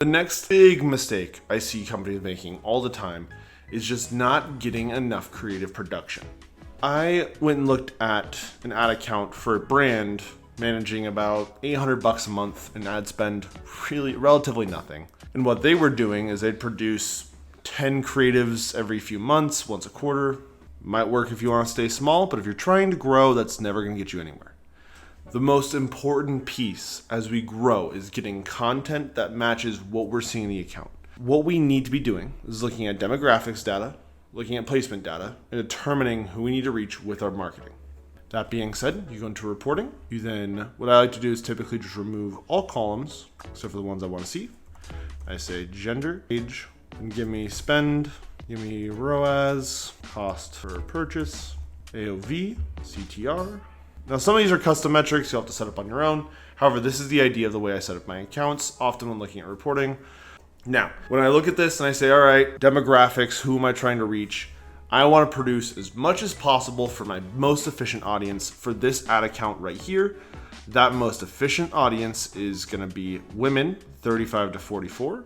The next big mistake I see companies making all the time is just not getting enough creative production. I went and looked at an ad account for a brand managing about $800 a month in ad spend, really relatively nothing. And what they were doing is they'd produce 10 creatives every few months, once a quarter. Might work if you want to stay small, but if you're trying to grow, that's never going to get you anywhere. The most important piece as we grow is getting content that matches what we're seeing in the account. What we need to be doing is looking at demographics data, looking at placement data, and determining who we need to reach with our marketing. That being said, you go into reporting. What I like to do is typically just remove all columns, except for the ones I want to see. I say gender, age, and give me spend, give me ROAS, cost per purchase, AOV, CTR. Now some of these are custom metrics you'll have to set up on your own. However, this is the idea of the way I set up my accounts, often when looking at reporting. Now, when I look at this and I say, all right, demographics, who am I trying to reach? I want to produce as much as possible for my most efficient audience for this ad account right here. That most efficient audience is going to be women 35 to 44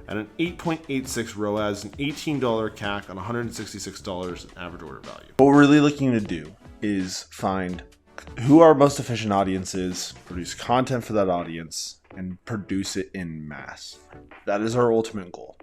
at an 8.86 ROAS, an $18 CAC on $166 in average order value. What we're really looking to do is find who our most efficient audience is, produce content for that audience, and produce it in mass. That is our ultimate goal.